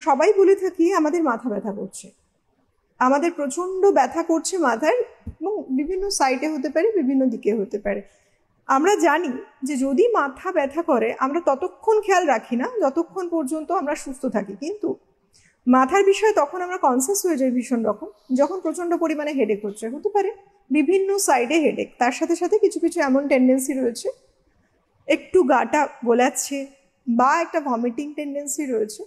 সবাই বলে থাকি আমাদের মাথা ব্যথা করছে, আমাদের প্রচন্ড ব্যথা করছে মাথায়, এবং বিভিন্ন সাইডে হতে পারে, বিভিন্ন দিকে হতে পারে। আমরা জানি যে যদি মাথা ব্যথা করে আমরা ততক্ষণ খেয়াল রাখি না যতক্ষণ পর্যন্ত আমরা সুস্থ থাকি, কিন্তু মাথার বিষয়ে তখন আমরা কনসিয়াস হয়ে যাই ভীষণ রকম যখন প্রচন্ড পরিমাণে হেডেক হতে পারে বিভিন্ন সাইডে হেডেক, তার সাথে সাথে কিছু কিছু এমন টেন্ডেন্সি রয়েছে একটু গাটা গোলাচ্ছে বা একটা ভমিটিং টেন্ডেন্সি রয়েছে,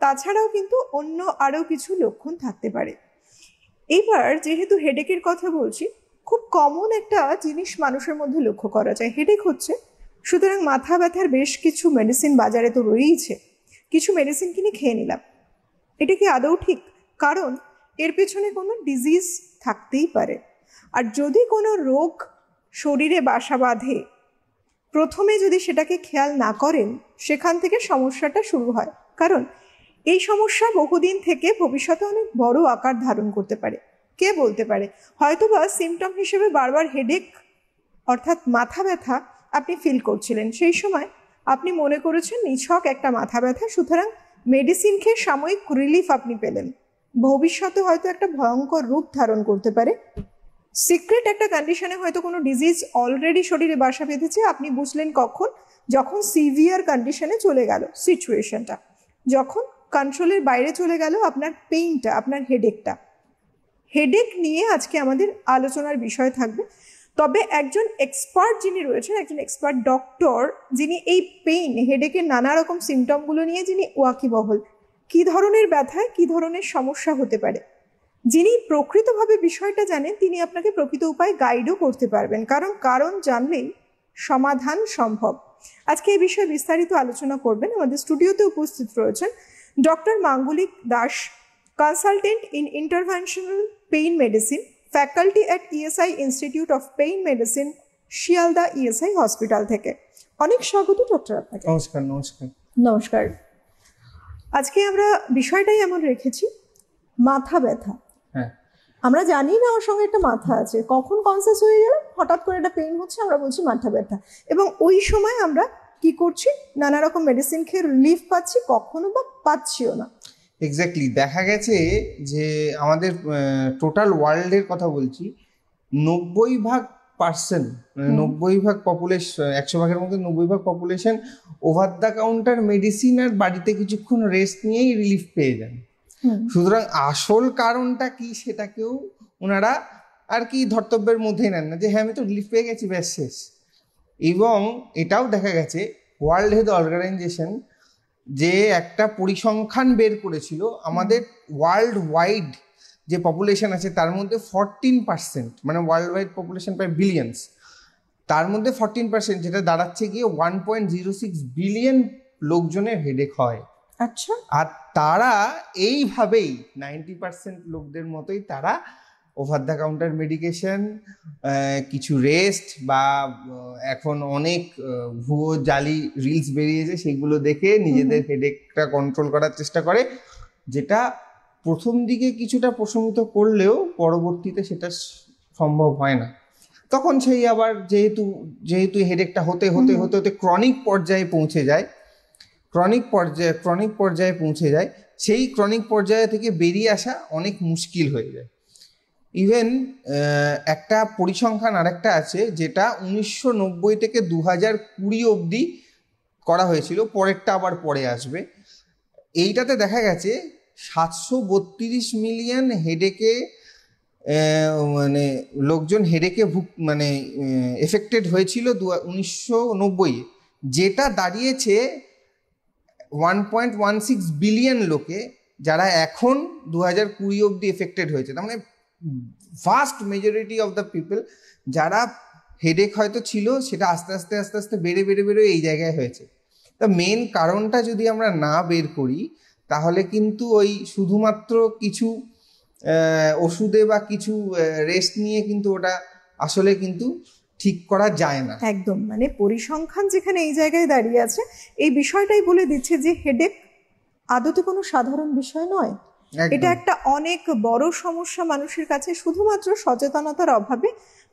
তাছাড়াও কিন্তু অন্য আরও কিছু লক্ষণ থাকতে পারে। এবার যেহেতু হেডেকের কথা বলছি, খুব কমন একটা জিনিস মানুষের মধ্যে লক্ষ্য করা যায়, হেডেক হচ্ছে, সুতরাং মাথা ব্যথার বেশ কিছু মেডিসিন বাজারে তো রয়েইছে, কিছু মেডিসিন কিনে খেয়ে নিলাম। এটা কি আদৌ ঠিক? কারণ এর পেছনে কোনো ডিজিজ থাকতেই পারে, আর যদি কোনো রোগ শরীরে বাসা বাঁধে প্রথমে যদি সেটাকে খেয়াল না করেন সেখান থেকে সমস্যাটা শুরু হয়, কারণ এই সমস্যা বহুদিন থেকে ভবিষ্যতে অনেক বড় আকার ধারণ করতে পারে। কে বলতে পারে, হয়তোবা সিমটম হিসেবে বারবার হেডেক অর্থাৎ মাথা ব্যথা আপনি ফিল করছিলেন, সেই সময় আপনি মনে করেছেন নিছক একটা মাথা ব্যথা, সুতরাং মেডিসিন খেয়ে সাময়িক রিলিফ আপনি পেলেন, ভবিষ্যতে হয়তো একটা ভয়ঙ্কর রূপ ধারণ করতে পারে। সিক্রেট একটা কন্ডিশনে হয়তো কোনো ডিজিজ অলরেডি শরীরে বাসা বেঁধেছে, আপনি বুঝলেন কখন, যখন সিভিয়ার কন্ডিশনে চলে গেল সিচুয়েশনটা, যখন কন্ট্রোলের বাইরে চলে গেল আপনার পেইনটা, আপনার হেডেকটা। হেডেক নিয়ে আজকে আমাদের আলোচনার বিষয় থাকবে, তবে একজন এক্সপার্ট যিনি রয়েছেন, একজন এক্সপার্ট ডক্টর যিনি এই পেইন হেডেকের নানা রকম সিমটমগুলো নিয়ে যিনি ওয়াকিবহল, কী ধরনের ব্যথায় কী ধরনের সমস্যা হতে পারে, যিনি প্রকৃতভাবে বিষয়টা জানেন, তিনি আপনাকে প্রকৃত উপায় গাইডও করতে পারবেন, কারণ কারণ জানলেই সমাধান সম্ভব। আজকে এই বিষয়ে বিস্তারিত আলোচনা করবেন, আমাদের স্টুডিওতে উপস্থিত রয়েছেন ডক্টর মাঙ্গলিক Das, consultant in interventional pain medicine, faculty at ESI institute of pain medicine, Sealdah ESI hospital থেকে। অনেক স্বাগত ডক্টর আপনাকে। নমস্কার। নমস্কার। নমস্কার। আজকে আমরা বিষয়টাই এমন রেখেছি, মাথা ব্যথা। হ্যাঁ, আমরা জানি না ওর সঙ্গে একটা মাথা আছে, কখন কনসিয়াস হয়ে গেল হঠাৎ করে একটা পেইন হচ্ছে, আমরা বলছি মাথা ব্যথা, এবং ওই সময় আমরা কি করছি, নানা রকম মেডিসিন খেয়ে রিলিফ পাচ্ছি, কখনো বা পাচ্ছিও না। এক্স্যাক্টলি। দেখা গেছে যে আমাদের টোটাল ওয়ার্ল্ডের কথা বলছি, 90% 90% পপুলেশন, 100 ভাগের মধ্যে 90% population over the counter medicine আর বাড়িতে কিছুক্ষণ রেস্ট নিয়েই রিলিফ পেয়ে যান। সুতরাং আসল কারণটা কি সেটাকেও ওনারা আর কি ধর্তব্যের মধ্যেই নেন না, যে হ্যাঁ আমি তো রিলিফ পেয়ে গেছি, ব্যাস শেষ। এবং এটাও দেখা গেছে ওয়ার্ল্ড হেলথ অর্গানাইজেশন যে একটা পরিসংখ্যান বের করেছিল, আমাদের ওয়ার্ল্ড ওয়াইড যে পপুলেশন আছে তার মধ্যে 14%, মানে ওয়ার্ল্ড ওয়াইড পপুলেশন প্রায় বিলিয়ন্স, তার মধ্যে 14%, যেটা দাঁড়াচ্ছে গিয়ে 1.06 বিলিয়ন লোকজনের হেডেক হয়। আচ্ছা। আর তারা এইভাবেই 90% লোকদের মতোই তারা ওভার দ্য কাউন্টার মেডিকেশন, কিছু রেস্ট, বা এখন অনেক ভুয়ো জালি রিলস বেরিয়েছে সেগুলো দেখে নিজেদের হেডেকটা কন্ট্রোল করার চেষ্টা করে, যেটা প্রথম দিকে কিছুটা প্রশমিত করলেও পরবর্তীতে সেটা সম্ভব হয় না। তখন সেই আবার যেহেতু হেডেকটা হতে হতে হতে হতে ক্রনিক পর্যায়ে পৌঁছে যায়, সেই ক্রনিক পর্যায়ে থেকে বেরিয়ে আসা অনেক মুশকিল হয়ে যায়। ইভেন একটা পরিসংখ্যান আরেকটা আছে, যেটা 1990 থেকে 2020 অবধি করা হয়েছিল, পরেরটা আবার পরে আসবে। এইটাতে দেখা গেছে 732 মিলিয়ন হেডেকে মানে লোকজন হেডেকে এফেক্টেড হয়েছিল 1990, যেটা দাঁড়িয়েছে 1.16 বিলিয়ন লোকে, যারা এখন 2020 অবধি এফেক্টেড হয়েছে। তার মানে vast majority of the people যারা হেডেক হয়তো ছিল, সেটা আস্তে আস্তে আস্তে আস্তে বেড়ে বেড়ে বেড়ে এই জায়গায় হয়েছে। তা মেন কারণটা যদি আমরা না বের করি, তাহলে কিন্তু ওই শুধুমাত্র কিছু ওষুধে বা কিছু রেস্ট নিয়ে কিন্তু ওটা আসলে কিন্তু ঠিক করা যায় না। একদম, মানে পরিসংখ্যান যেখানে এই জায়গায় দাঁড়িয়ে আছে, এই বিষয়টাই বলে দিচ্ছে যে হেডেক আদতে কোনো সাধারণ বিষয় নয়, এটা একটা অনেক বড় সমস্যা মানুষের কাছে। শুধুমাত্র সচেতনতার অভাবে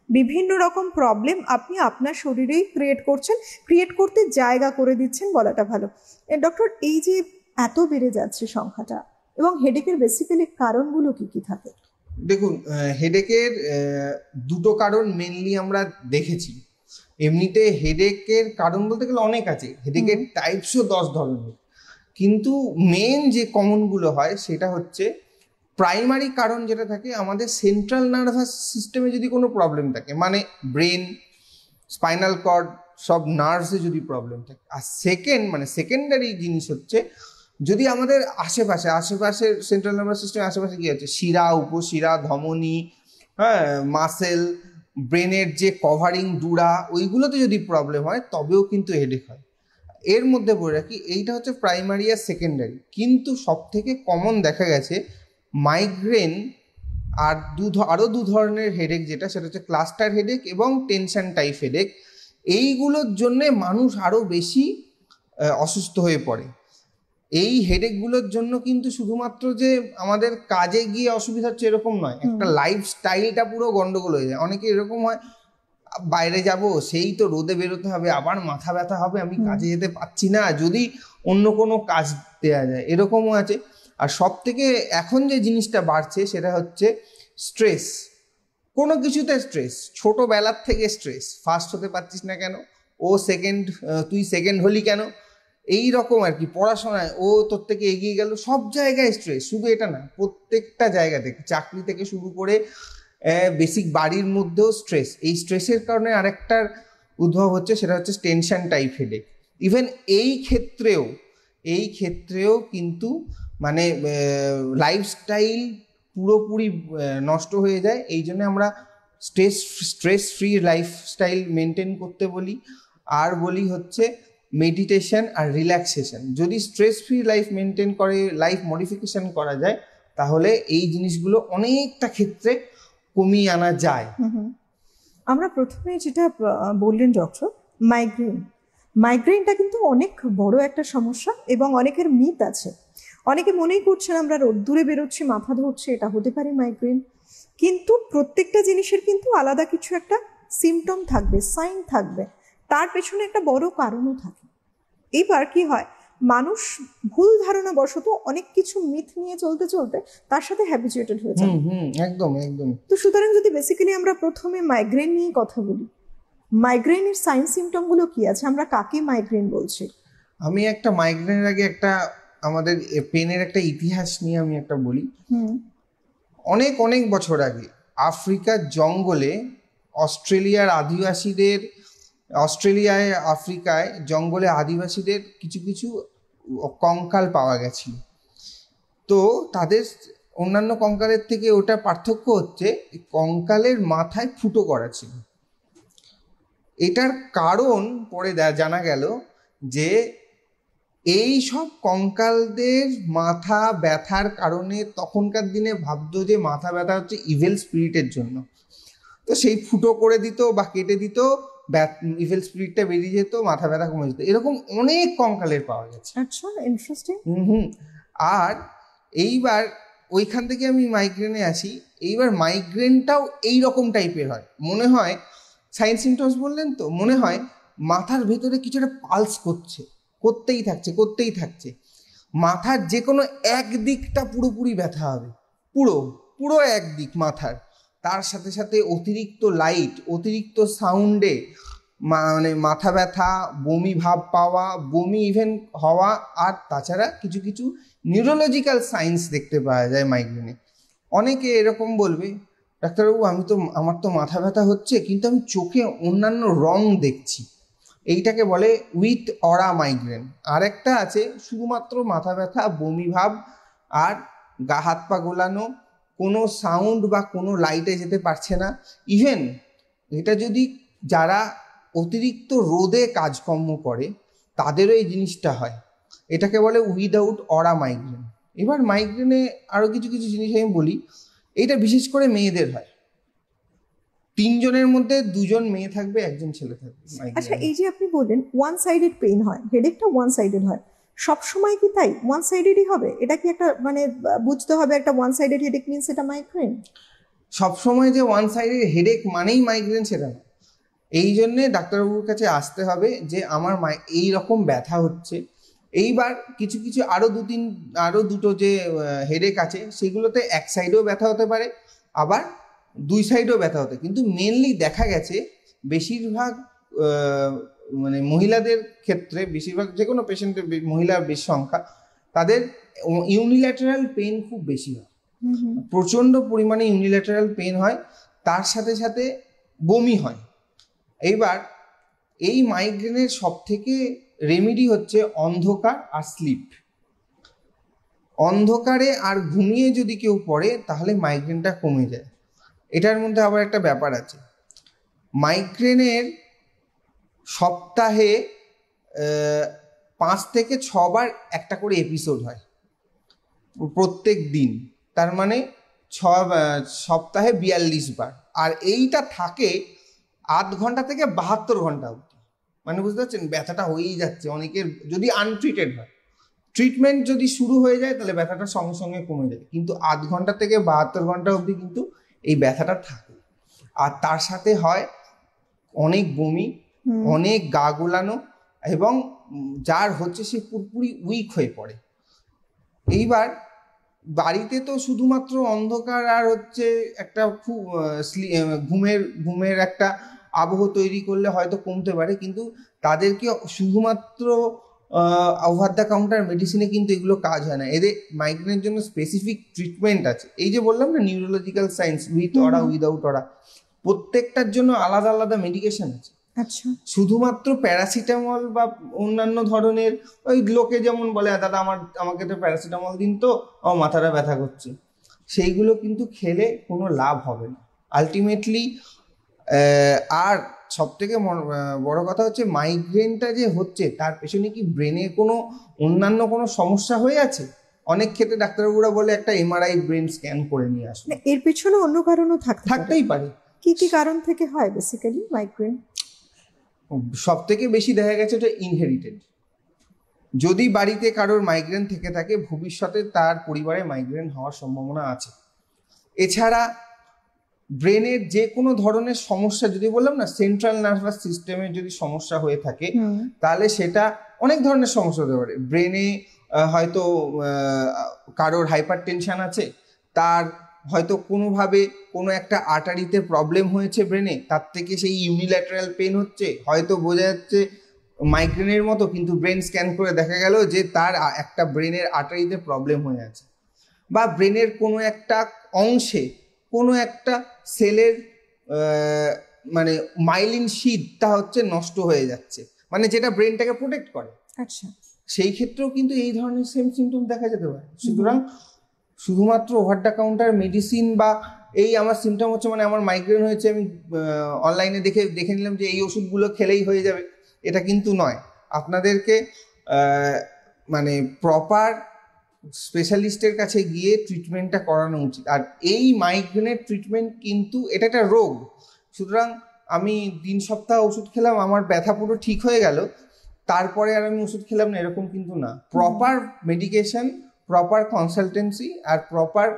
বিভিন্ন রকম প্রবলেম আপনি আপনার শরীরেই ক্রিয়েট করতে জায়গা করে দিচ্ছেন বলাটা ভালো। ডক্টর, এই যে এত বেড়ে যাচ্ছে সংখ্যাটা, এবং হেডেকের বেসিক্যালি কারণগুলো কি কি থাকে? দেখুন, হেডেকের দুটো কারণ মেনলি আমরা দেখেছি। এমনিতে হেডেকের কারণ বলতে গেলে অনেক আছে, হেডেকের টাইপসও 10 ধরনের, কিন্তু মেন যে কমনগুলো হয় সেটা হচ্ছে প্রাইমারি কারণ যেটা থাকে আমাদের সেন্ট্রাল নার্ভাস সিস্টেমে যদি কোনো প্রবলেম থাকে, মানে ব্রেন, স্পাইনাল কর্ড, সব নার্ভসে যদি প্রবলেম থাকে। আর সেকেন্ডারি জিনিস হচ্ছে যদি আমাদের আশেপাশের সেন্ট্রাল নার্ভাস সিস্টেমের আশেপাশে কি আছে, শিরা, উপশিরা, ধমনী, হ্যাঁ, মাসেল, ব্রেনের যে কভারিং ডুরা, ওইগুলোতে যদি প্রবলেম হয় তবেও কিন্তু হেডেক হয়। এর মধ্যে বলে রাখি এইটা হচ্ছে প্রাইমারি আর সেকেন্ডারি, কিন্তু সব থেকে কমন দেখা গেছে মাইগ্রেন আর আরো দু ধরনের হেডেক, যেটা সেটা হচ্ছে ক্লাস্টার হেডেক এবং টেনশন টাইপ হেডেক। এইগুলোর জন্যে মানুষ আরো বেশি অসুস্থ হয়ে পড়ে। এই হেডেকগুলোর জন্য কিন্তু শুধুমাত্র যে আমাদের কাজে গিয়ে অসুবিধা হচ্ছে এরকম নয়, একটা লাইফস্টাইলটা পুরো গন্ডগোল হয়ে যায়। অনেকে এরকম হয়, বাইরে যাব, সেই তো রোদে বেরোতে হবে, আবার মাথা ব্যথা হবে, আমি কাজে যেতে পারছি না, যদি অন্য কোনো কাজ দেওয়া যায়, এরকমও আছে। আর সব থেকে এখন যে জিনিসটা বাড়ছে সেটা হচ্ছে স্ট্রেস। কোনো কিছুতে স্ট্রেস, ছোটবেলার থেকে স্ট্রেস, ফার্স্ট হতে পারছিস না কেন, তুই সেকেন্ড হলি কেন, এই রকম আর কি। পড়াশোনায় ও তোর থেকে এগিয়ে গেল, সব জায়গায় স্ট্রেস। শুধু এটা না, প্রত্যেকটা জায়গা থেকে, চাকরি থেকে শুরু করে বেসিক বাড়ির মধ্যেও স্ট্রেস। এই স্ট্রেসের কারণে আরেকটার উদ্ভব হচ্ছে, সেটা হচ্ছে টেনশন টাইপ হেডেক। ইভেন এই ক্ষেত্রেও কিন্তু মানে লাইফস্টাইল পুরোপুরি নষ্ট হয়ে যায়। এই জন্য আমরা স্ট্রেস ফ্রি লাইফস্টাইল মেনটেন করতে বলি, আর বলি হচ্ছে মেডিটেশন আর রিল্যাক্সেশন। যদি স্ট্রেস ফ্রি লাইফ মেনটেন করে, লাইফ মডিফিকেশন করা যায়, তাহলে এই জিনিসগুলো অনেকটা ক্ষেত্রে কমিয়ে আনা যায়। আমরা প্রথমে যেটা বললেন ডক্টর, মাইগ্রেনটা কিন্তু অনেক বড় একটা সমস্যা এবং অনেকের মিথ আছে। অনেকে মনেই করছেন আমরা রোদ্দুরে বেরোচ্ছি, মাথা ধরছে, এটা হতে পারে মাইগ্রেন। কিন্তু প্রত্যেকটা জিনিসের কিন্তু আলাদা কিছু একটা সিমটম থাকবে, সাইন থাকবে, তার পেছনে একটা বড় কারণও থাকে। এবার কি হয়, মানুষ ভুল ধারণা বশত অনেক কিছু মিথ নিয়ে চলতে চলতে তার সাথে হ্যাবিচুয়েটেড হয়ে যায়। একদম। তো সুতরাং যদি বেসিক্যালি আমরা প্রথমে মাইগ্রেন নিয়ে কথা বলি, মাইগ্রেনের সাইন সিমটম গুলো কি আছে, আমরা কাকে মাইগ্রেন বলছি? আমি একটা মাইগ্রেনের আগে একটা আমাদের পেনের একটা ইতিহাস নিয়ে আমি একটা বলি। অনেক অনেক বছর আগে আফ্রিকার জঙ্গলে আফ্রিকায় জঙ্গলে আদিবাসীদের কিছু কিছু কঙ্কাল পাওয়া গেছিল। তো তাদের অন্যান্য কঙ্কালের থেকে ওটা পার্থক্য হচ্ছে কঙ্কালের মাথায় ফুটো করা ছিল। এটার কারণ পরে জানা গেল যে এই সব কঙ্কালদের মাথা ব্যথার কারণে তখনকার দিনে ভাবতো যে মাথা ব্যথা হচ্ছে ইভিল স্পিরিটের জন্য, তো সেই ফুটো করে দিত বা কেটে দিত, ইভিল স্পিরিটটা বেরিয়ে যেত, মাথা ব্যথা কমে যেত। এরকম অনেক কঙ্কালের পাওয়া গেছে। আচ্ছা, ইন্টারেস্টিং। আর এইবার ওইখান থেকে আমি মাইগ্রেনে আসি। এইবার মাইগ্রেনটাও এইরকম টাইপের হয়, মনে হয় সাইন সিমটমস বললেন তো, মনে হয় মাথার ভেতরে কিছু একটা পালস করতেই থাকছে। মাথার যে কোনো এক দিকটা পুরোপুরি ব্যথা হবে, পুরো একদিক মাথার। তার সাথে সাথে অতিরিক্ত লাইট, অতিরিক্ত সাউন্ডে মানে মাথা ব্যথা, বমি ভাব পাওয়া, বমি ইভেন হওয়া, আর তাছাড়া কিছু কিছু নিউরোলজিক্যাল সাইন্স দেখতে পাওয়া যায় মাইগ্রেনে। অনেকে এরকম বলবে, ডাক্তারবাবু আমার তো মাথা ব্যথা হচ্ছে, কিন্তু আমি চোখে অন্যান্য রং দেখছি। এইটাকে বলে উইথ অরা মাইগ্রেন। আরেকটা আছে শুধুমাত্র মাথা ব্যথা, বমি ভাব আর গা হাত পা গোলানো, কোনো সাউন্ড বা কোনো লাইটে যেতে পারছে না। ইভেন এটা যদি যারা অতিরিক্ত রোদে কাজকর্ম করে তাদেরও এই জিনিসটা হয়। এটাকে বলে উইদাউট অরা মাইগ্রেন। এবার মাইগ্রেনে আরো কিছু কিছু জিনিস আমি বলি। এইটা বিশেষ করে মেয়েদের হয়, 3 জনের মধ্যে 2 জন মেয়ে থাকবে, 1 জন ছেলে থাকবে। আচ্ছা, এই যে আপনি বললেন ওয়ান সাইডেড পেইন হয়, হেডেকটা ওয়ান সাইডেড হয়, সব সময় কি তাই ওয়ান সাইডেডই হবে? এটা কি একটা মানে বুঝতে হবে একটা ওয়ান সাইডেড হেডেক মিন্স এটা মাইগ্রেন? সবসময় যে ওয়ান সাইডেড হেডেক মানেই মাইগ্রেন সেটা না। এই জন্যে ডাক্তারবাবুর কাছে আসতে হবে যে আমার এই রকম ব্যথা হচ্ছে, এইবার কিছু কিছু আরো দুটো যে হেডেক আছে সেগুলোতে এক সাইডেও ব্যথা হতে পারে, আবার দুই সাইডেও ব্যথা হতে, কিন্তু মেনলি দেখা গেছে বেশিরভাগ মানে মহিলাদের ক্ষেত্রে, বেশিরভাগ যে কোনো পেশেন্টের মহিলার বেশি সংখ্যা, তাদের ইউনিল্যাটারাল পেন খুব বেশি হয়, প্রচন্ড পরিমাণে ইউনিল্যাটারাল পেন হয়, তার সাথে সাথে বমি হয়। এইবার এই মাইগ্রেনের সব থেকে রেমেডি হচ্ছে অন্ধকার আর স্লিপ। অন্ধকারে আর ঘুমিয়ে যদি কেউ পড়ে তাহলে মাইগ্রেনটা কমে যায়। এটার মধ্যে আবার একটা ব্যাপার আছে, মাইগ্রেনের সপ্তাহে 5 থেকে 6 বার একটা করে এপিসোড হয় প্রত্যেক দিন, তার মানে সপ্তাহে 42 বার, আর এইটা থাকে 8 ঘন্টা থেকে 72 ঘন্টা অবধি। মানে বুঝতে পারছেন, ব্যথাটা হয়েই যাচ্ছে অনেকের, যদি আনট্রিটেড হয়। ট্রিটমেন্ট যদি শুরু হয়ে যায় তাহলে ব্যথাটা সঙ্গে সঙ্গে কমে যায়, কিন্তু 8 ঘন্টা থেকে 72 ঘন্টা অবধি কিন্তু এই ব্যথাটা থাকে। আর তার সাথে হয় অনেক বমি, অনেক গা গোলানো, এবং যার হচ্ছে সে পুরোপুরি উইক হয়ে পড়ে। এইবার বাড়িতে তো শুধুমাত্র অন্ধকার আর হচ্ছে একটা ঘুমের একটা আবহ তৈরি করলে হয়তো কমতে পারে, কিন্তু তাদেরকে শুধুমাত্র ওভার দ্য কাউন্টার মেডিসিনে কিন্তু এগুলো কাজ হয় না। এদের মাইগ্রেনের জন্য স্পেসিফিক ট্রিটমেন্ট আছে। এই যে বললাম না, neurological science, with aura without aura, প্রত্যেকটার জন্য আলাদা আলাদা মেডিকেশন আছে। আচ্ছা, শুধুমাত্র প্যারাসিটামল বা অন্যান্য ধরনের, ওই লোকে যেমন বলে দাদা আমাকে তো প্যারাসিটামল দিন তো, আমার মাথাটা ব্যথা করছে, সেইগুলো কিন্তু খেলে কোনো লাভ হবে না আলটিমেটলি। আর সব থেকে বড় কথা হচ্ছে, মাইগ্রেনটা যে হচ্ছে তার পেছনে কি ব্রেনে কোনো অন্যান্য কোনো সমস্যা হয়ে আছে? অনেক ক্ষেত্রে ডাক্তারবাবুরা বলে একটা এমআরআই ব্রেন স্ক্যান করে নিয়ে আসুন। এর পিছনে অন্য কারণও থাকতেই পারে। কি কি কারণ থেকে হয় বেসিক্যালি মাইগ্রেন? সব থেকে বেশি দেখা গেছে এটা ইনহেরিটেড। যদি বাড়িতে কারোর মাইগ্রেন থেকে থাকে, ভবিষ্যতে তার পরিবারে মাইগ্রেন হওয়ার সম্ভাবনা আছে। এছাড়া ব্রেনের যে কোনো ধরনের সমস্যা, যদি বললাম না সেন্ট্রাল নার্ভাস সিস্টেমের যদি সমস্যা হয়ে থাকে, তাহলে সেটা অনেক ধরনের সমস্যা হতে পারে। ব্রেনে হয়তো কারোর হাইপার টেনশন আছে, তার হয়তো কোনোভাবে কোনো একটা আর্টারিতে প্রবলেম হয়েছে ব্রেনে, তার থেকে সেই ইউনিল্যাটারাল পেন হচ্ছে, হয়তো বোঝা যাচ্ছে মাইগ্রেনের মতো, কিন্তু ব্রেন স্ক্যান করে দেখা গেল যে তার একটা ব্রেনের আর্টারিতে প্রবলেম হয়ে আছে। বা ব্রেনের কোনো একটা অংশে কোনো একটা সেলের মানে মাইলিন শীটটা হচ্ছে নষ্ট হয়ে যাচ্ছে, মানে যেটা ব্রেনটাকে প্রোটেক্ট করে। আচ্ছা, সেই ক্ষেত্রেও কিন্তু এই ধরনের সেম সিমটম দেখা যেতে পারে। সুতরাং শুধুমাত্র ওভার দ্য কাউন্টার মেডিসিন বা এই আমার সিমটম হচ্ছে মানে আমার মাইগ্রেন হয়েছে, আমি অনলাইনে দেখে নিলাম যে এই ওষুধগুলো খেলেই হয়ে যাবে, এটা কিন্তু নয়। আপনাদেরকে মানে প্রপার স্পেশালিস্টের কাছে গিয়ে ট্রিটমেন্টটা করানো উচিত। আর এই মাইগ্রেনের ট্রিটমেন্ট কিন্তু এটা একটা রোগ, সুতরাং আমি 3 সপ্তাহ ওষুধ খেলাম, আমার ব্যথা পুরো ঠিক হয়ে গেল, তারপরে আর আমি ওষুধ খেলাম না, এরকম কিন্তু না। প্রপার মেডিকেশন, প্রপার কনসালটেন্সি আর প্রপার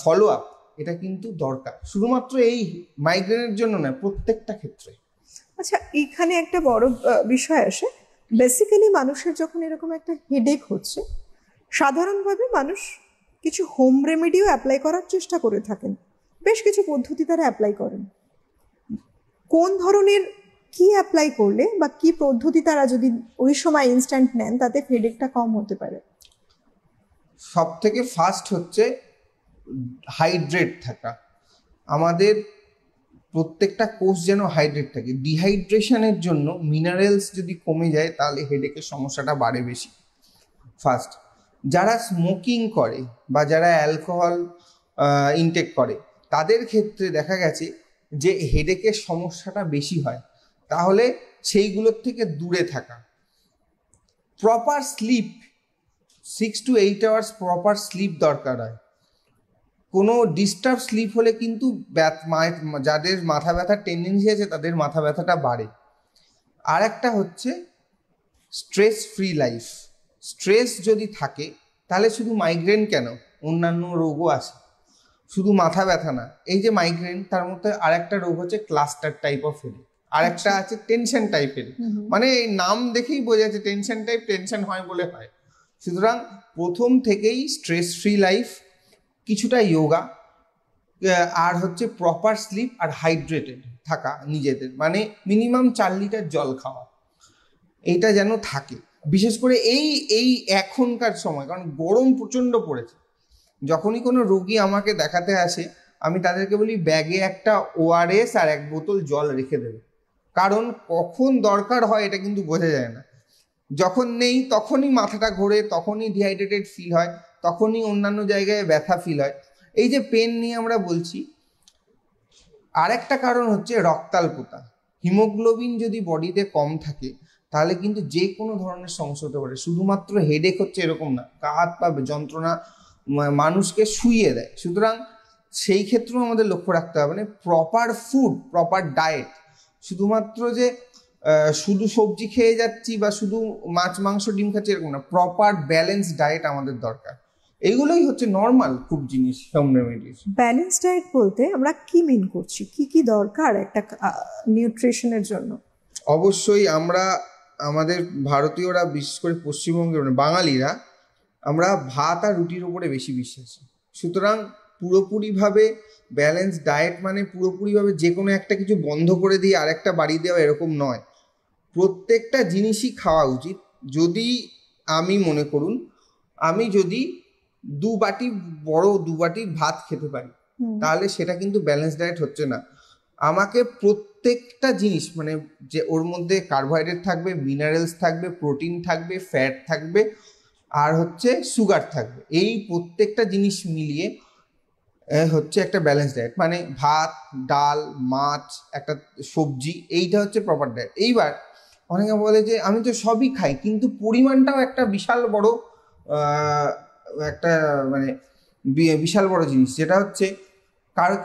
ফলো আপ, এটা কিন্তু দরকার, শুধুমাত্র এই মাইগ্রেনের জন্য না, প্রত্যেকটা ক্ষেত্রে। আচ্ছা, এখানে একটা বড় বিষয় আসে, বেসিক্যালি মানুষের যখন এরকম একটা হেডেক হচ্ছে, সাধারণভাবে মানুষ কিছু হোম রেমেডিও অ্যাপ্লাই করার চেষ্টা করে থাকেন, বেশ কিছু পদ্ধতি তারা অ্যাপ্লাই করেন। কোন ধরনের কি অ্যাপ্লাই করলে বা কি পদ্ধতি তারা যদি ওই সময় ইনস্ট্যান্ট নেন তাতে হেডেকটা কম হতে পারে? সব থেকে ফার্স্ট হচ্ছে হাইড্রেট থাকা। আমাদের প্রত্যেকটা কোষ যেন হাইড্রেট থাকে। ডিহাইড্রেশনের জন্য মিনারেলস যদি কমে যায় তাহলে হেডেকের সমস্যাটা বাড়ে বেশি। ফার্স্ট, যারা স্মোকিং করে বা যারা অ্যালকোহল ইনটেক করে, তাদের ক্ষেত্রে দেখা গেছে যে হেডেকের সমস্যাটা বেশি হয়। তাহলে সেইগুলোর থেকে দূরে থাকা। Proper slip, 6 to 8 hours proper slip দরকার হয়। কোনো ডিস্টার্ব স্লিপ হলে কিন্তু যাদের মাথা ব্যথার টেন্ডেন্সি আছে তাদের মাথা ব্যথাটা বাড়ে। আর একটা হচ্ছে স্ট্রেস ফ্রি লাইফ। স্ট্রেস যদি থাকে তাহলে শুধু মাইগ্রেন কেন, অন্যান্য রোগও আছে, শুধু মাথা ব্যথা না। এই যে মাইগ্রেন, তার মধ্যে আর একটা রোগ হচ্ছে ক্লাস্টার টাইপ অফ হেডেক। আর একটা আছে টেনশন টাইপের, মানে এই নাম দেখেই বোঝা যাচ্ছে টেনশন টাইপ, টেনশন হয় বলে হয়। সুতরাং প্রথম থেকেই স্ট্রেস ফ্রি লাইফ, কিছুটা যোগা, আর হচ্ছে প্রপার স্লিপ আর হাইড্রেটেড থাকা নিজেদের, মানে মিনিমাম 4 লিটার জল খাওয়া, এইটা যেন থাকে। বিশেষ করে এই এই এখনকার সময়, কারণ গরম প্রচণ্ড পড়েছে, যখনই কোনো রোগী আমাকে দেখাতে আসে আমি তাদেরকে বলি ব্যাগে একটা ORS আর 1 বোতল জল রেখে দেবে, কারণ কখন দরকার হয় এটা কিন্তু বোঝা যায় না। যখন নেই তখনই মাথাটা ঘোরে, তখনই ডিহাইড্রেটেড ফিল হয়, তখনই অন্যান্য জায়গায় ব্যথা ফিল হয়। এই যে পেন নিয়ে আমরা বলছি, আরেকটা কারণ হচ্ছে রক্তাল্পতা। হিমোগ্লোবিন যদি বডিতে কম থাকে তাহলে কিন্তু যে কোনো ধরনের সমস্যা হতে পারে। শুধুমাত্র হেডেক হচ্ছে এরকম না, কাঁধ পা যন্ত্রণা মানুষকে শুইয়ে দেয়। সুতরাং সেই ক্ষেত্রেও আমাদের লক্ষ্য রাখতে হবে, মানে প্রপার ফুড, প্রপার ডায়েট। শুধুমাত্র যে শুধু সবজি খেয়ে যাচ্ছি বা শুধু মাছ মাংস ডিম খাচ্ছি এরকম না, প্রপার ব্যালেন্স ডায়েট আমাদের দরকার। এইগুলোই হচ্ছে নর্মাল খুব জিনিস হোম রেমেডিস। ব্যালেন্স ডায়েট বলতে আমরা কি মিন করছি, কি কি দরকার একটা নিউট্রিশনের জন্য? অবশ্যই আমরা আমাদের ভারতীয়রা, বিশেষ করে পশ্চিমবঙ্গের বাঙালিরা, আমরা ভাত আর রুটির উপরে বেশি বিশ্বাসী। সুতরাং পুরোপুরিভাবে ব্যালেন্স ডায়েট মানে পুরোপুরিভাবে যে কোনো একটা কিছু বন্ধ করে দিয়ে আরেকটা বাড়িয়ে দেওয়া এরকম নয়, প্রত্যেকটা জিনিসই খাওয়া উচিত। যদি আমি মনে করুন আমি যদি 2 বাটি বড় 2 বাটির ভাত খেতে পারি, তাহলে সেটা কিন্তু ব্যালেন্স ডায়েট হচ্ছে না। আমাকে প্রত্যেকটা জিনিস, মানে যে ওর মধ্যে কার্বোহাইড্রেট থাকবে, মিনারেলস থাকবে, প্রোটিন থাকবে, ফ্যাট থাকবে, আর হচ্ছে সুগার থাকবে, এই প্রত্যেকটা জিনিস মিলিয়ে হচ্ছে একটা ব্যালেন্স ডায়েট। মানে ভাত, ডাল, মাছ, একটা সবজি, এইটা হচ্ছে প্রপার ডায়েট। এইবার অনেকে বলে যে আমি তো সবই খাই, কিন্তু পরিমাণটাও একটা বিশাল বড় একটা মানে বিশাল বড় জিনিস, যেটা হচ্ছে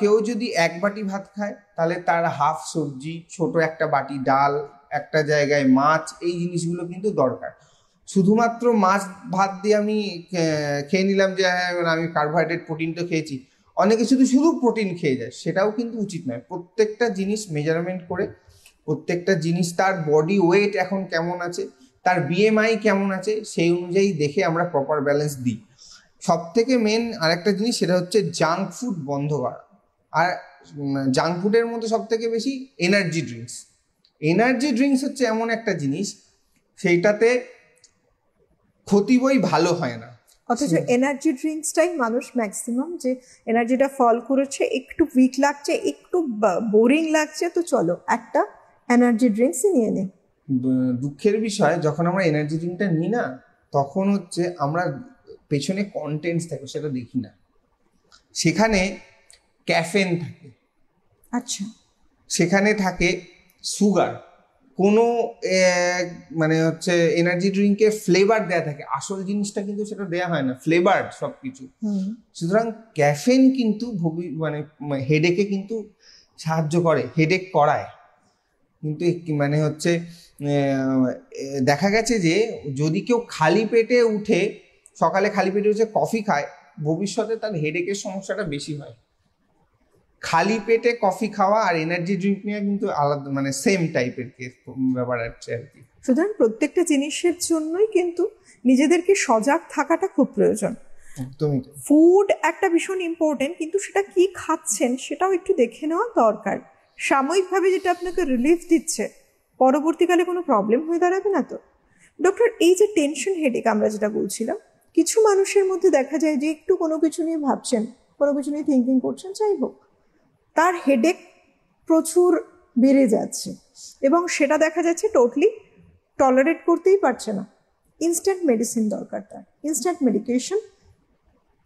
কেউ যদি 1 বাটি ভাত খায় তাহলে তার হাফ সবজি, ছোট একটা বাটি ডাল, একটা জায়গায় মাছ, এই জিনিসগুলো কিন্তু দরকার। শুধুমাত্র মাছ ভাত দিয়ে আমি খেয়ে নিলাম যে হ্যাঁ আমি কার্বোহাইড্রেট প্রোটিন তো খেয়েছি, অনেকে শুধু প্রোটিন খেয়ে যায়, সেটাও কিন্তু উচিত নয়। প্রত্যেকটা জিনিস মেজারমেন্ট করে, প্রত্যেকটা জিনিস তার বডি ওয়েট এখন কেমন আছে, তার BMI কেমন আছে, সেই অনুযায়ী দেখে আমরা প্রপার ব্যালেন্স দিই। সব থেকে মেন আরেকটা জিনিস, সেটা হচ্ছে জাঙ্ক ফুড বন্ধ করা। আর জাঙ্ক ফুডের মধ্যে সব থেকে বেশি এনার্জি ড্রিঙ্কস। এনার্জি ড্রিঙ্কস হচ্ছে এমন একটা জিনিস, সেইটাতে ক্ষতি বই ভালো হয় না, অথচ এনার্জি ড্রিঙ্কসটাই মানুষ ম্যাক্সিমাম, যে এনার্জিটা ফল করেছে, একটু উইক লাগছে, একটু বোরিং লাগছে, তো চলো একটা এনার্জি ড্রিঙ্কসই নিয়ে নে। দুঃখের বিষয়, যখন আমরা এনার্জি ড্রিঙ্কটা নিই না, তখন হচ্ছে আমরা পেছনে কন্টেন্টস থাকে সেটা দেখি না। সেখানে ক্যাফেন থাকে, আচ্ছা, সেখানে থাকে সুগার, কোনো মানে হচ্ছে এনার্জি ড্রিঙ্কে ফ্লেভার দেয়া থাকে, আসল জিনিসটা কিন্তু সেটা দেয়া হয় না, ফ্লেভার সব কিছু। সুতরাং ক্যাফেন কিন্তু মানে হেডেকে কিন্তু সাহায্য করে, হেডেক করায়। কিন্তু মানে হচ্ছে দেখা গেছে যে যদি কেউ খালি পেটে উঠে, সকালে খালি পেটে উঠে কফি খায়, ভবিষ্যতে তার হেডেকের সমস্যাটা বেশি হয়। খালি পেটে কফি খাওয়া আর এনার্জি ড্রিঙ্ক নিয়ে কিন্তু আলাদা, মানে সেম টাইপের ব্যাপার আছে আর কি। সুতরাং প্রত্যেকটা জিনিসের জন্যই কিন্তু নিজেদেরকে সজাগ থাকাটা খুব প্রয়োজন। ফুড একটা ভীষণ ইম্পর্টেন্ট, কিন্তু সেটা কি খাচ্ছেন সেটাও একটু দেখে নেওয়া দরকার। সাময়িকভাবে যেটা আপনাকে রিলিফ দিচ্ছে, পরবর্তীকালে কোনো প্রবলেম হয়ে দাঁড়াবে না তো। ডক্টর, এই যে টেনশন হেডেক আমরা যেটা বলছিলাম, কিছু মানুষের মধ্যে দেখা যায় যে একটু কোনো কিছু নিয়ে ভাবছেন, কোনো কিছু নিয়ে থিঙ্কিং করছেন, যাই হোক, তার হেডেক প্রচুর বেড়ে যাচ্ছে এবং সেটা দেখা যাচ্ছে টোটালি টলারেট করতেই পারছে না। ইনস্ট্যান্ট মেডিসিন দরকার, তার ইনস্ট্যান্ট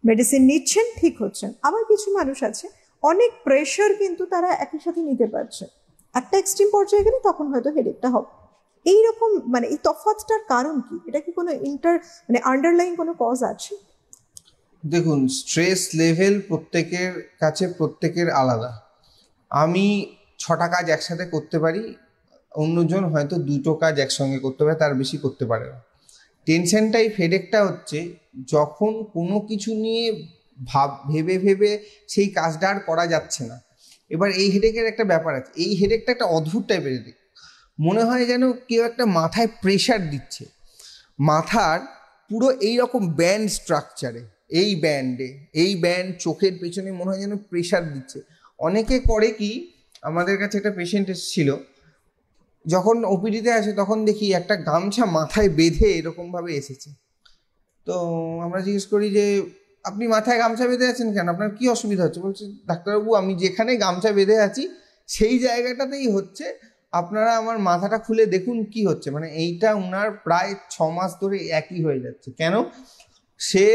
মেডিসিন নিচ্ছেন, ঠিক হচ্ছেন। আবার কিছু মানুষ আছে অনেক প্রেশার কিন্তু তারা একই সাথে নিতে পারছে, একটা এক্সট্রিম পর্যায়ে গেলে তখন হয়তো হেডেকটা হবে। এইরকম মানে এই তফাৎটার কারণ কি? এটা কি কোনো মানে আন্ডারলাইন কোনো কজ আছে? দেখুন, স্ট্রেস লেভেল প্রত্যেকের কাছে প্রত্যেকের আলাদা। আমি 6টা কাজ একসাথে করতে পারি, অন্যজন হয়তো 2টো কাজ একসঙ্গে করতে পারে, তার বেশি করতে পারে না। টেনশন টাইপ হেডেকটা হচ্ছে যখন কোনো কিছু নিয়ে ভেবে সেই কাজটা আর করা যাচ্ছে না, এবার এই হেডেকের একটা ব্যাপার আছে, এই হেডেকটা একটা অদ্ভুত টাইপের হেডেক, মনে হয় যেন কেউ একটা মাথায় প্রেশার দিচ্ছে, মাথার পুরো এইরকম ব্যান্ড স্ট্রাকচারে, এই ব্যান্ড চোখের পেছনে মনে হয় যেন প্রেশার দিচ্ছে। অনেকে করে কি, আমাদের কাছে একটা পেশেন্ট এসেছিল, যখন ওপিডিতে আসে তখন দেখি একটা গামছা মাথায় বেঁধে এরকমভাবে এসেছে। তো আমরা জিজ্ঞেস করি যে আপনি মাথায় গামছা বেঁধে আছেন কেন, আপনার কি অসুবিধা হচ্ছে? বলছে ডাক্তারবাবু আমি যেখানে গামছা বেঁধে আছি সেই জায়গাটাতেই হচ্ছে, আপনারা আমার মাথাটা খুলে দেখুন কি হচ্ছে। মানে এইটা উনার প্রায় 6 মাস ধরে একই হয়ে যাচ্ছে। কেন? সে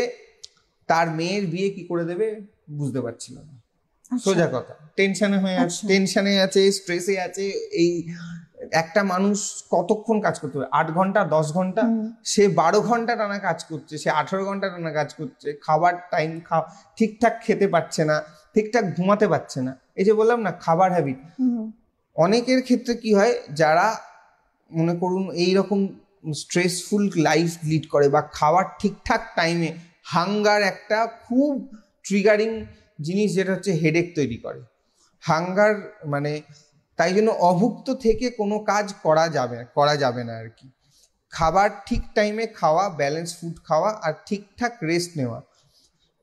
তার মেয়ের বিয়ে কি করে দেবে বুঝতে পারছিল না, সোজা কথা। টেনশনে আছে, স্ট্রেসে আছে। এই একটা মানুষ কতক্ষণ কাজ করতে হবে? 8 ঘন্টা 10 ঘন্টা, সে 12 ঘন্টা টানা কাজ করছে, সে 18 ঘন্টা টানা কাজ করছে, খাবার টাইম ঠিকঠাক খেতে পারছে না, ঠিকঠাক ঘুমাতে পারছে না। এই যে বললাম না খাবার হ্যাবিট, অনেকের ক্ষেত্রে কি হয়, যারা মনে করুন এইরকম স্ট্রেসফুল লাইফ লিড করে বা খাবার ঠিকঠাক টাইমে, হাঙ্গার একটা খুব ট্রিগারিং জিনিস যেটা হচ্ছে হেডেক তৈরি করে। হাঙ্গার মানে তাই জন্য অভুক্ত থেকে কোনো কাজ করা যাবে না আর কি। খাবার ঠিক টাইমে খাওয়া, ব্যালেন্স ফুড খাওয়া আর ঠিকঠাক রেস্ট নেওয়া।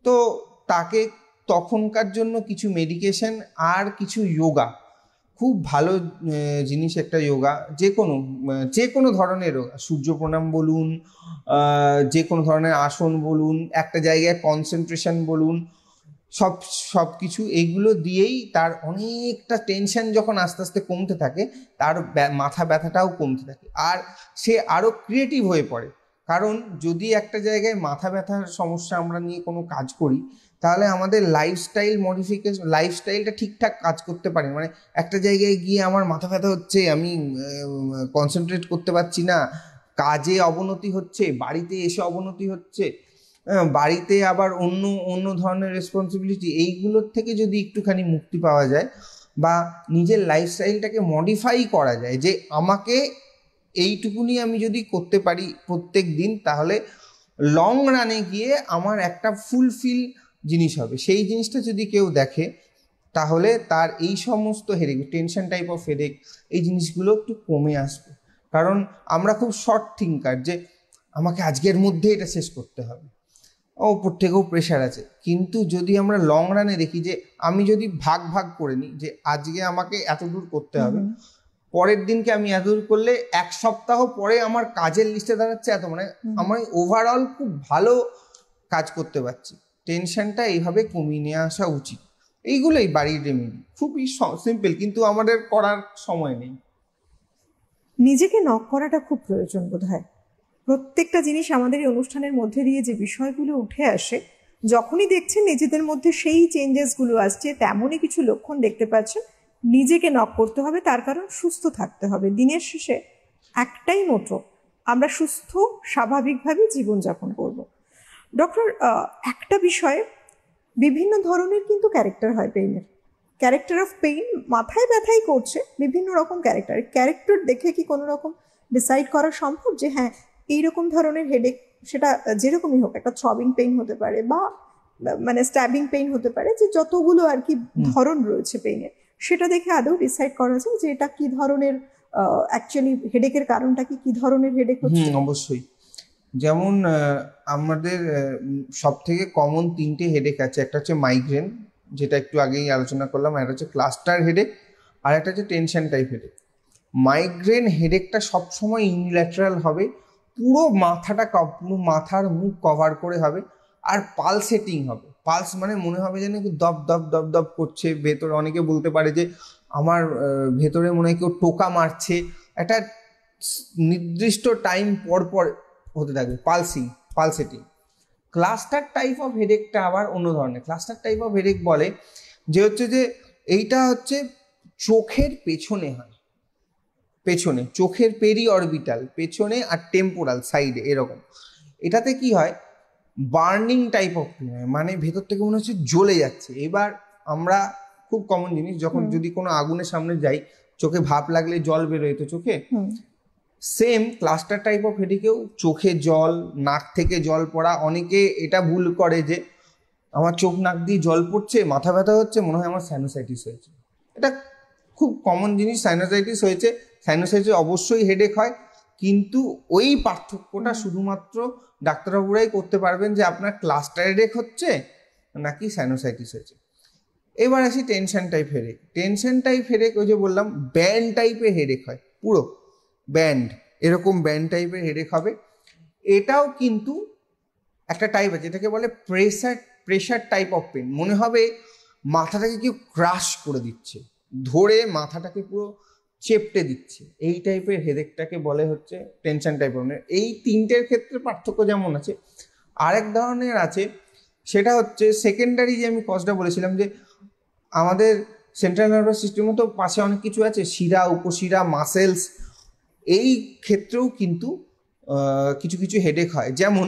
তো তাকে তখনকার জন্য কিছু মেডিকেশন আর কিছু যোগা, খুব ভালো জিনিস একটা যোগা, যে কোনো ধরনের যোগা, সূর্য প্রণাম বলুন, যে কোনো ধরনের আসন বলুন, একটা জায়গায় কনসেন্ট্রেশন বলুন, সব কিছু এইগুলো দিয়েই তার অনেকটা টেনশন যখন আস্তে আস্তে কমতে থাকে, তার মাথা ব্যথাটাও কমতে থাকে, আর সে আরো ক্রিয়েটিভ হয়ে পড়ে। কারণ যদি একটা জায়গায় মাথা ব্যথার সমস্যা আমরা নিয়ে কোনো কাজ করি, তাহলে আমাদের লাইফস্টাইলটা ঠিকঠাক কাজ করতে পারে। মানে একটা জায়গায় গিয়ে আমার মাথা ব্যথা হচ্ছে, আমি কনসেন্ট্রেট করতে পারছি না, কাজে অবনতি হচ্ছে, বাড়িতে এসে অবনতি হচ্ছে, বাড়িতে আবার অন্য ধরনের রেসপন্সিবিলিটি, এইগুলোর থেকে যদি একটুখানি মুক্তি পাওয়া যায় বা নিজের লাইফস্টাইলটাকে মডিফাই করা যায়, যে আমাকে এইটুকুনি আমি যদি করতে পারি প্রত্যেক দিন, তাহলে লং রানে গিয়ে আমার একটা ফুলফিল জিনিস হবে। সেই জিনিসটা যদি কেউ দেখে, তাহলে তার এই সমস্ত headache, tension type of headache, এই জিনিসগুলো একটু কমে আসবে। কারণ আমরা খুব শর্ট থিঙ্কার, যে আমাকে আজকের মধ্যে এটা শেষ করতে হবে, ওপর থেকেও প্রেশার আছে। কিন্তু যদি আমরা লং রানে দেখি, যে আমি যদি ভাগ করে নিই, যে আজকে আমাকে এত দূর করতে হবে, পরের দিনকে আমি এত দূর করলে 1 সপ্তাহ পরে আমার কাজের লিস্টে দাঁড়াচ্ছে এত, মানে আমি ওভারঅল খুব ভালো কাজ করতে পারছি। টেনশনটা এইভাবে কমিয়ে নিয়ে আসা উচিত। এইগুলোই বাড়ির রেমেডি, খুবই সিম্পল, কিন্তু আমাদের করার সময় নেই। নিজেকে নক করাটা খুব প্রয়োজন বোধ হয়। প্রত্যেকটা জিনিস আমাদের এই অনুষ্ঠানের মধ্যে দিয়ে যে বিষয়গুলো উঠে আসে, যখনই দেখছেন নিজেদের মধ্যে সেই চেঞ্জেসগুলো আসছে, তেমনই কিছু লক্ষণ দেখতে পাচ্ছেন, নিজেকে নক করতে হবে। তার কারণ সুস্থ থাকতে হবে। দিনের শেষে একটাই মোটো, আমরা সুস্থ স্বাভাবিকভাবে জীবনযাপন করব। ডক্টর, একটা বিষয়ে বিভিন্ন ধরনের কিন্তু ক্যারেক্টার হয় পেইনের। ক্যারেক্টার অফ পেইন মাথায় ব্যথাই করছে, বিভিন্ন রকম ক্যারেক্টার দেখে কি কোনো রকম ডিসাইড করা সম্ভব যে হ্যাঁ এইরকম ধরনের হেডেক, সেটা যেরকমই হোক, একটা থ্রবিং পেইন হতে পারে বা মানে স্ট্যাবিং পেইন হতে পারে, যে যতগুলো আর কি ধরন রয়েছে পেইনের, সেটা দেখে আদৌ ডিসাইড করা যায় যে এটা কি ধরনের অ্যাকচুয়ালি হেডেকের কারণটা কি ধরনের হেডেক হচ্ছে? অবশ্যই। যেমন আমাদের সব থেকে কমন 3টে হেডেক আছে। একটা হচ্ছে মাইগ্রেন, যেটা একটু আগেই আলোচনা করলাম, একটা হচ্ছে ক্লাস্টার হেডেক, আর একটা হচ্ছে টেনশন টাইপ হেডেক। মাইগ্রেন হেডেকটা সবসময় ইউনিল্যাটারাল হবে, পুরো মাথার মুখ কভার করে হবে, আর পালসেটিং হবে। পালস মানে মনে হবে যেন দপ দপ দপ দপ করছে ভেতরে। অনেকে বলতে পারে যে আমার ভেতরে মনে হয় কেউ টোকা মারছে, একটা নির্দিষ্ট টাইম পর পর হতে থাকবে পালসেটিং। ক্লাস্টার টাইপ অফ হেডেকটা আবার অন্য ধরনের। ক্লাস্টার টাইপ অফ হেডেক বলে যে হচ্ছে যে এইটা হচ্ছে চোখের পেছনে হয়, চোখের পেরিঅরবিটাল পেছনে আর টেম্পোরাল সাইডে এরকম। এটাতে কি হয়, বার্নিং টাইপ অফ পেন হয়, মানে ভেতর থেকে মনে হচ্ছে জ্বলে যাচ্ছে। এবার আমরা খুব কমন জিনিস, যখন যদি কোনো আগুনের সামনে যাই, চোখে ভাপ লাগলে জল বেরোয় তো চোখে, সেম ক্লাস্টার টাইপ অফ হেডেকেও চোখে জল, নাক থেকে জল পড়া। অনেকে এটা ভুল করে যে আমার চোখ নাক দিয়ে জল পড়ছে, মাথা ব্যথা হচ্ছে, মনে হয় আমার সাইনোসাইটিস হয়েছে। এটা খুব কমন জিনিস। সাইনোসাইটিস হয়েছে, সাইনোসাইটিস অবশ্যই হেডেক হয়, কিন্তু ওই পার্থক্যটা শুধুমাত্র ডাক্তারবাবুরাই করতে পারবেন যে আপনার ক্লাস্টার হেডেক হচ্ছে নাকি সাইনোসাইটিস হয়েছে। এবার আসি tension type headache. Tension type headache ওই যে বললাম ব্যান্ড টাইপের হেডেক হয়, পুরো ব্যান্ড, এরকম ব্যান্ড টাইপের হেডেক হবে। এটাও কিন্তু একটা টাইপ আছে, এটাকে বলে প্রেশার টাইপ অফ পেন। মনে হবে মাথাটাকে কেউ ক্রাশ করে দিচ্ছে, ধরে মাথাটাকে পুরো চেপটে দিচ্ছে, এই টাইপের হেডেকটাকে বলে হচ্ছে টেনশন টাইপের। এই তিনটের ক্ষেত্রে পার্থক্য যেমন আছে, আরেক ধরনের আছে, সেটা হচ্ছে সেকেন্ডারি। যে আমি কজটা বলেছিলাম যে আমাদের সেন্ট্রাল নার্ভাস সিস্টেমও তো পাশে অনেক কিছু আছে, শিরা, উপশিরা, মাসেলস, এই ক্ষেত্রেও কিন্তু কিছু কিছু হেডেক হয়। যেমন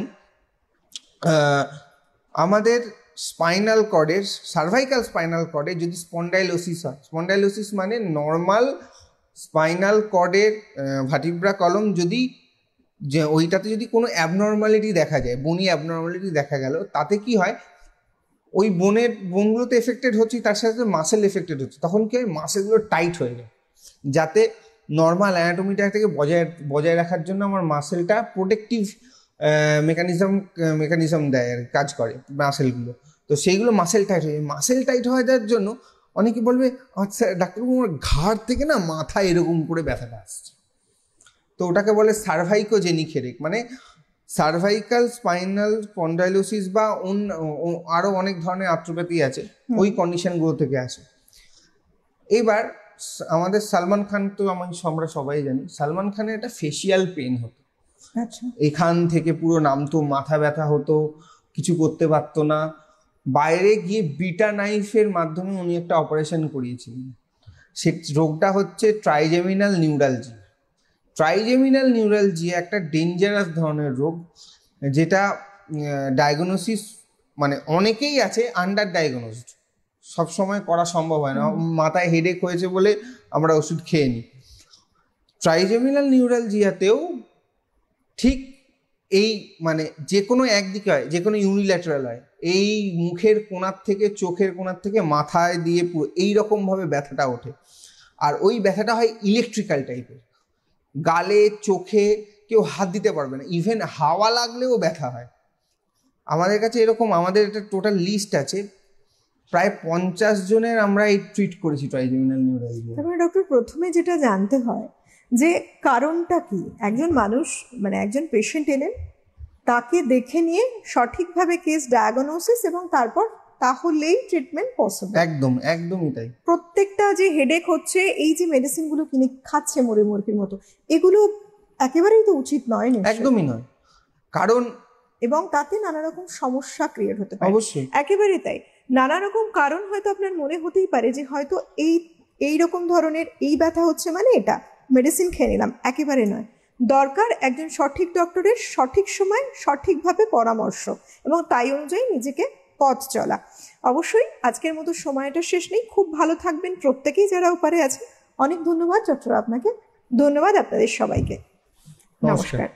আমাদের স্পাইনাল কর্ডের, সার্ভাইকাল স্পাইনাল কর্ডে যদি স্পন্ডাইলোসিস হয়, স্পন্ডাইলোসিস মানে নর্মাল স্পাইনাল কর্ডের ভার্টিব্রা কলম যদি যে ওইটাতে যদি কোনো অ্যাবনর্মালিটি দেখা যায়, বনি অ্যাবনর্মালিটি দেখা গেল, তাতে কি হয়, ওই বোনগুলোতে এফেক্টেড হচ্ছে, তার সাথে মাসেল এফেক্টেড হচ্ছে, তখন কি হয়, মাসেলগুলো টাইট হয়ে যায়, যাতে নর্মাল অ্যানাটমিটা থেকে বজায় রাখার জন্য আমার মাসেলটা প্রোটেক্টিভ মেকানিজম দেয়, কাজ করে মাসেলগুলো। তো সেইগুলো মাসেল টাইট হয়ে যায়। মাসেল টাইট হয়ে যাওয়ার জন্য অনেকে বলবে, আচ্ছা ডাক্তারবাবু আমার ঘাড় থেকে না মাথা এরকম করে ব্যথাটা আসছে, তো ওটাকে বলে সার্ভাইকোজেনিক হেডেক। মানে সার্ভাইকাল স্পাইনাল স্পন্ডাইলোসিস বা আরো অনেক ধরনের আর্থ্রোপ্যাথি আছে, ওই কন্ডিশনগুলো থেকে আসে। এবার আমাদের সালমান খান তো আমরা সবাই জানি, সালমান খানের একটা ফেসিয়াল পেন হতো, এখান থেকে পুরো নামতো, মাথা ব্যথা হতো, কিছু করতে পারতো না। বাইরে গিয়ে বিটা নাইফের মাধ্যমে উনি একটা অপারেশন করিয়েছিলেন। সে রোগটা হচ্ছে ট্রাইজেমিনাল নিউরালজিয়া। ট্রাইজেমিনাল নিউরালজিয়া একটা ডেঞ্জারাস ধরনের রোগ, যেটা ডায়াগনোসিস মানে অনেকেই আছে আন্ডার ডায়াগনোসড, সবসময় করা সম্ভব হয় না। মাথায় হেডেক হয়েছে বলে আমরা ওষুধ খেয়ে নিই। ট্রাইজেমিনাল নিউরালজিয়াতেও ঠিক এই মানে যে কোনো একদিকে হয়, যে কোনো ইউনিল্যাটারাল হয়, এই মুখের কোণার থেকে, চোখের কোণার থেকে মাথায় দিয়ে পুরো এইরকমভাবে ব্যথাটা ওঠে। আর ওই ব্যথাটা হয় ইলেকট্রিক্যাল টাইপের, গালে, চোখে কেউ হাত দিতে পারবে না, ইভেন হাওয়া লাগলেও ব্যথা হয়। আমাদের কাছে এরকম, আমাদের একটা টোটাল লিস্ট আছে, প্রায় 50 জনের আমরা এই ট্রিট করেছি ট্রাইজেমিনাল নিউরালজিয়া। তারপরে ডক্টর, প্রথমে যেটা জানতে হয় যে কারণটা কি। একজন মানুষ মানে একজন পেশেন্ট এলেন, তাকে দেখে নিয়ে সঠিকভাবে কেস ডায়াগনোসিস এবং তারপর তাহলেই ট্রিটমেন্ট পসিবল। একদমই তাই। প্রত্যেকটা যে হেডেক হচ্ছে, এই যে মেডিসিনগুলো কিনে খাচ্ছে মরে মুরগির মতো, এগুলো একেবারেই তো উচিত নয়। একদমই নয়, কারণ এবং তাতে নানা রকম সমস্যা ক্রিয়েট হতে পারে। অবশ্যই, একেবারে তাই। নানা রকম কারণ হয়তো আপনার মনে হতেই পারে যে হয়তো এই রকম ধরনের এই ব্যথা হচ্ছে মানে এটা মেডিসিন খেয়ে নিলাম, একেবারে নয়। দরকার একজন সঠিক ডক্টরের সঠিক সময় সঠিকভাবে পরামর্শ এবং তাই অনুযায়ী নিজেকে পথ চলা। অবশ্যই আজকের মতো সময়টা শেষ নেই। খুব ভালো থাকবেন প্রত্যেকেই যারা ওপারে আছে। অনেক ধন্যবাদ ডক্টর আপনাকে, ধন্যবাদ আপনাদের সবাইকে। নমস্কার।